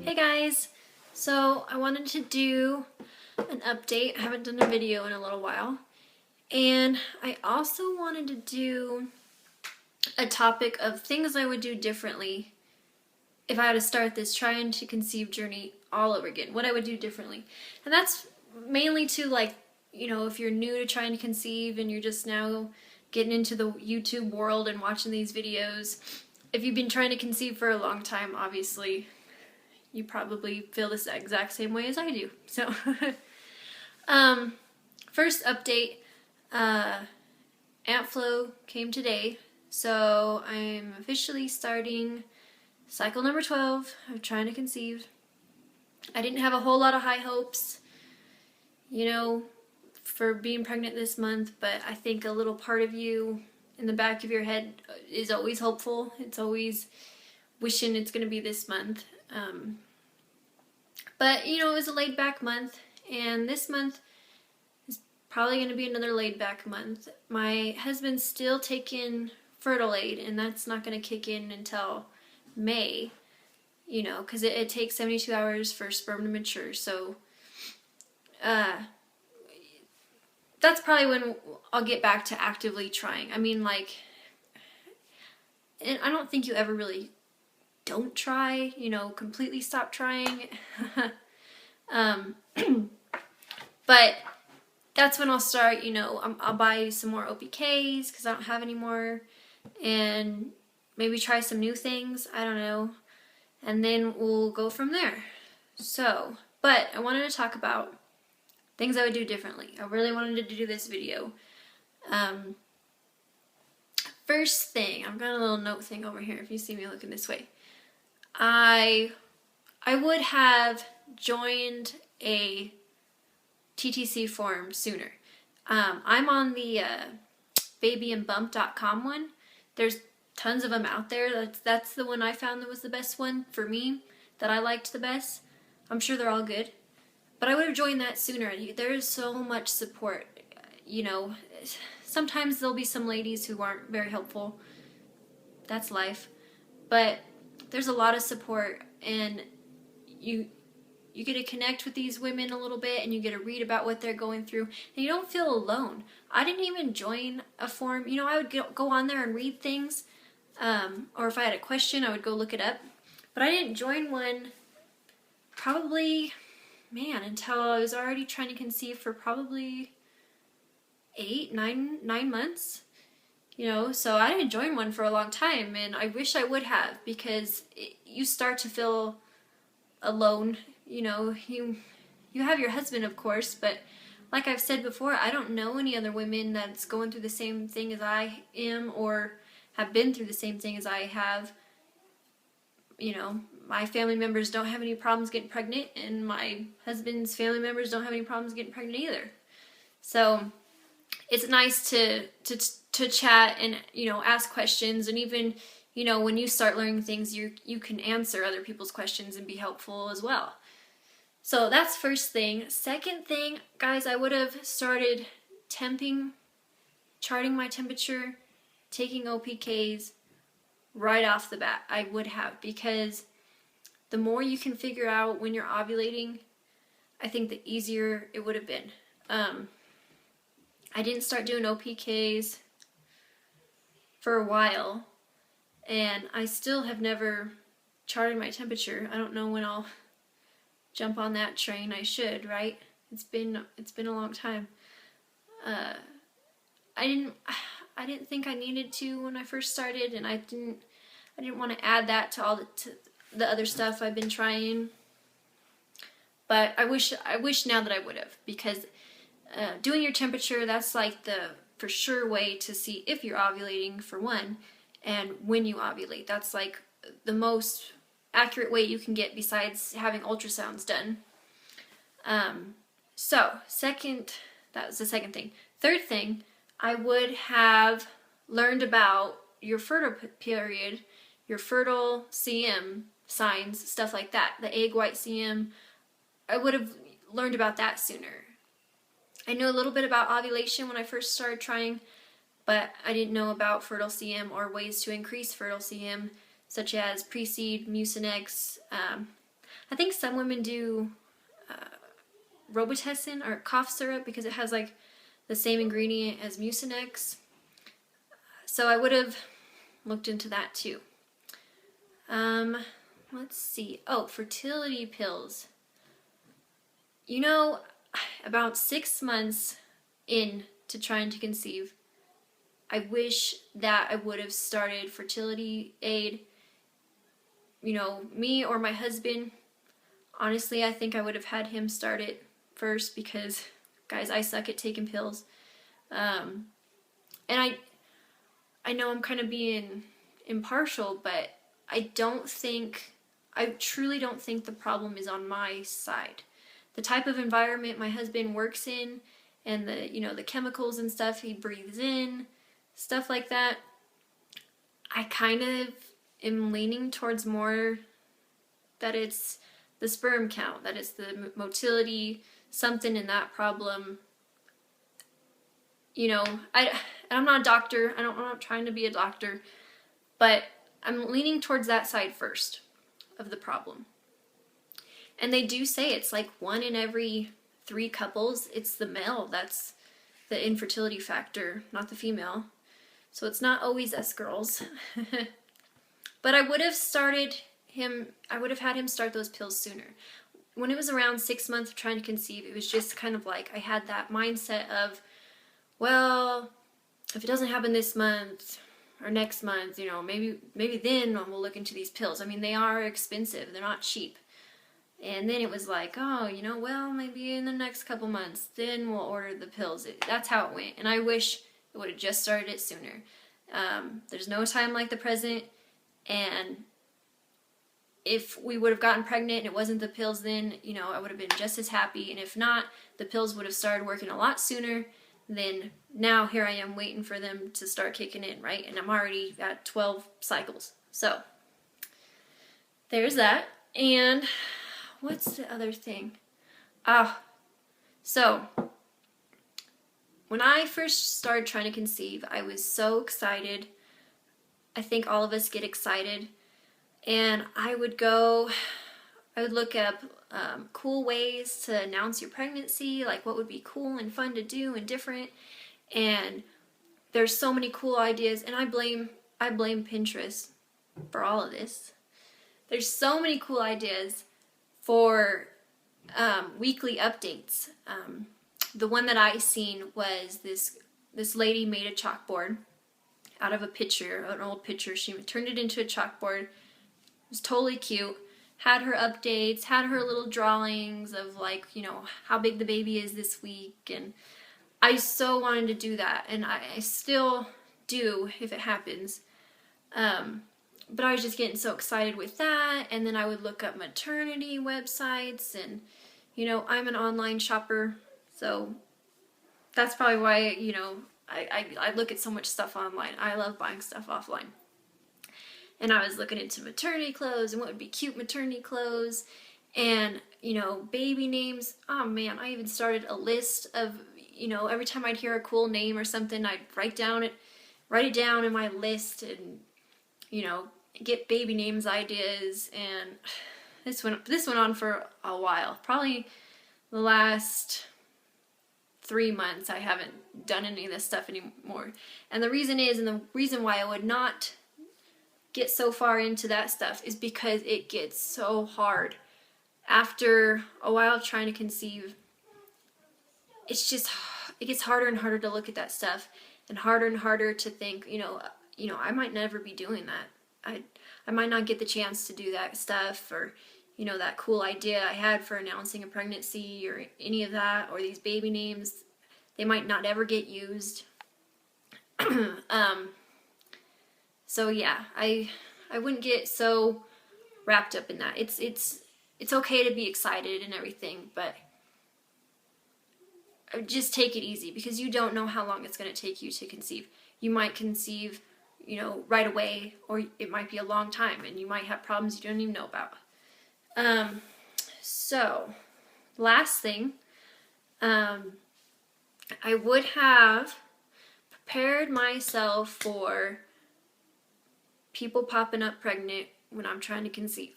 Hey guys! So I wanted to do an update. I haven't done a video in a little while. And I also wanted to do a topic of things I would do differently if I had to start this trying to conceive journey all over again. What I would do differently. And that's mainly to if you're new to trying to conceive and you're just now getting into the YouTube world and watching these videos. If you've been trying to conceive for a long time, obviously you probably feel the exact same way as I do. So, first update, Aunt Flo came today, so I'm officially starting cycle number 12 of trying to conceive. I didn't have a whole lot of high hopes, for being pregnant this month, but I think a little part of you in the back of your head is always hopeful. It's always wishing it's going to be this month. But, it was a laid-back month, and this month is probably going to be another laid-back month. My husband's still taking Fertile Aid, and that's not going to kick in until May, because it takes 72 hours for sperm to mature, so that's probably when I'll get back to actively trying. And I don't think you ever really don't try, completely stop trying. But that's when I'll start, I'll buy some more OPKs because I don't have any more, and maybe try some new things, I don't know, and then we'll go from there. So, but I wanted to talk about things I would do differently. I really wanted to do this video. First thing, I've got a little note thing over here if you see me looking this way. I would have joined a TTC forum sooner. I'm on the babyandbump.com one. There's tons of them out there. That's the one I found that was the best one for me, that I liked the best. I'm sure they're all good. But I would have joined that sooner. There is so much support. Sometimes there'll be some ladies who aren't very helpful. That's life. But there's a lot of support, and you get to connect with these women a little bit, and you get to read about what they're going through, and you don't feel alone. I didn't even join a forum. I would go on there and read things, or if I had a question, I would go look it up. But I didn't join one probably, until I was already trying to conceive for probably 9 months. So I didn't join one for a long time, and I wish I would have, because you start to feel alone. You have your husband, of course, but like I've said before, I don't know any other women that's going through the same thing as I am, or have been through the same thing as I have. My family members don't have any problems getting pregnant, and my husband's family members don't have any problems getting pregnant either. So it's nice to chat and, ask questions, and even, when you start learning things, you can answer other people's questions and be helpful as well. So that's first thing. Second thing, guys, I would have started temping, charting my temperature, taking OPKs right off the bat. I would have, because the more you can figure out when you're ovulating, I think the easier it would have been. I didn't start doing OPKs for a while, and I still have never charted my temperature. I don't know when I'll jump on that train. I should, right? It's been a long time. I didn't think I needed to when I first started, and I didn't want to add that to all the other stuff I've been trying. But I wish now that I would have, because doing your temperature, that's like the for sure way to see if you're ovulating, for one, and when you ovulate. That's like the most accurate way you can get, besides having ultrasounds done. So that was the second thing. Third thing, I would have learned about your fertile period, your fertile CM signs, stuff like that. The egg white CM, I would have learned about that sooner. I knew a little bit about ovulation when I first started trying, but I didn't know about fertile CM or ways to increase fertile CM, such as pre-seed, Mucinex. I think some women do Robitussin or cough syrup because it has like the same ingredient as Mucinex. So I would have looked into that too. Let's see. Oh, fertility pills. You know, about 6 months in to trying to conceive, I wish that I would have started fertility aid. You know, me or my husband, honestly, I think I would have had him start it first because, guys, I suck at taking pills. And I know I'm kind of being impartial, but I truly don't think the problem is on my side. The type of environment my husband works in and the chemicals and stuff he breathes in, stuff like that, I kind of am leaning towards more that it's the sperm count, that it's the motility, something in that problem. You know, I'm not a doctor. I'm not trying to be a doctor, but I'm leaning towards that side first of the problem. And they do say it's like 1 in every 3 couples, it's the male that's the infertility factor, not the female. So it's not always us girls. But I would have had him start those pills sooner. When it was around 6 months of trying to conceive, it was just kind of like I had that mindset of, well, if it doesn't happen this month or next month, maybe then we'll look into these pills. I mean, they are expensive. They're not cheap. And then it was like, oh, well, maybe in the next couple months, then we'll order the pills. That's how it went. And I wish it would have just started it sooner. There's no time like the present. And if we would have gotten pregnant and it wasn't the pills then, I would have been just as happy. And if not, the pills would have started working a lot sooner. Then now here I am waiting for them to start kicking in, right? And I'm already at 12 cycles. So there's that. And what's the other thing? So when I first started trying to conceive, I was so excited. I think all of us get excited. And I would look up cool ways to announce your pregnancy, like what would be cool and fun to do and different. And there's so many cool ideas, and I blame Pinterest for all of this. There's so many cool ideas for weekly updates. The one that I seen was this lady made a chalkboard out of a picture, an old picture. She turned it into a chalkboard. It was totally cute. Had her updates, had her little drawings of like, how big the baby is this week. And I so wanted to do that. And I still do if it happens. But I was just getting so excited with that. And then I would look up maternity websites. And, I'm an online shopper. So that's probably why, I look at so much stuff online. I love buying stuff offline. And I was looking into maternity clothes and what would be cute maternity clothes and, baby names. Oh man, I even started a list of, every time I'd hear a cool name or something, I'd write it down in my list and, get baby names ideas. And this went on for a while. Probably the last 3 months I haven't done any of this stuff anymore. And the reason why I would not get so far into that stuff is because it gets so hard. After a while of trying to conceive, it gets harder and harder to look at that stuff and harder to think, I might never be doing that. I might not get the chance to do that stuff or, that cool idea I had for announcing a pregnancy or any of that, or these baby names, they might not ever get used. So yeah, I wouldn't get so wrapped up in that. It's okay to be excited and everything, but just take it easy because you don't know how long it's going to take you to conceive. You might conceive, right away, or it might be a long time, and you might have problems you don't even know about. So last thing, I would have prepared myself for people popping up pregnant when I'm trying to conceive.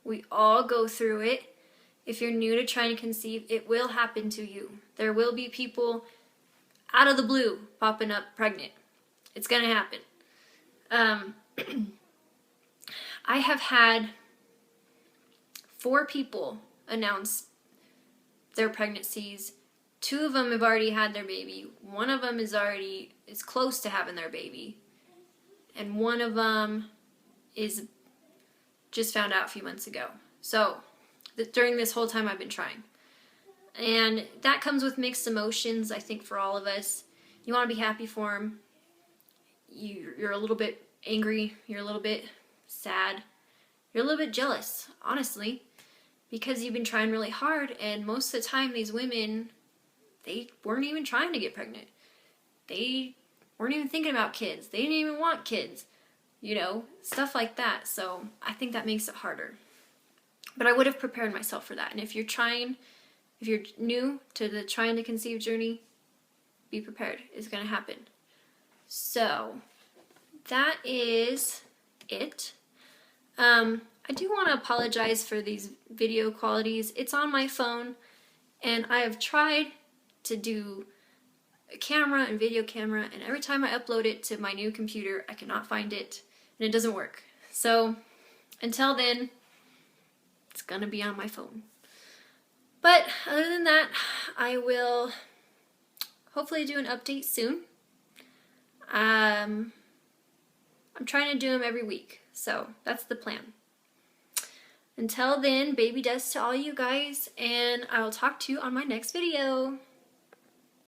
We all go through it. If you're new to trying to conceive, it will happen to you. There will be people out of the blue popping up pregnant. It's going to happen. I have had 4 people announce their pregnancies. 2 of them have already had their baby. 1 of them is close to having their baby. And 1 of them is just found out a few months ago. So during this whole time I've been trying. And that comes with mixed emotions, I think, for all of us. You want to be happy for them. You're a little bit angry. You're a little bit sad. You're a little bit jealous, honestly, because you've been trying really hard, and most of the time these women, they weren't even trying to get pregnant. They weren't even thinking about kids. They didn't even want kids, you know, stuff like that. So I think that makes it harder. But I would have prepared myself for that. And if you're new to the trying to conceive journey, be prepared. It's going to happen. So that is it. I do want to apologize for these video qualities. It's on my phone, and I have tried to do a camera and video camera, and every time I upload it to my new computer, I cannot find it, and it doesn't work. So until then, it's gonna be on my phone. But other than that, I will hopefully do an update soon. I'm trying to do them every week, so that's the plan. Until then, baby deaths to all you guys, and I will talk to you on my next video.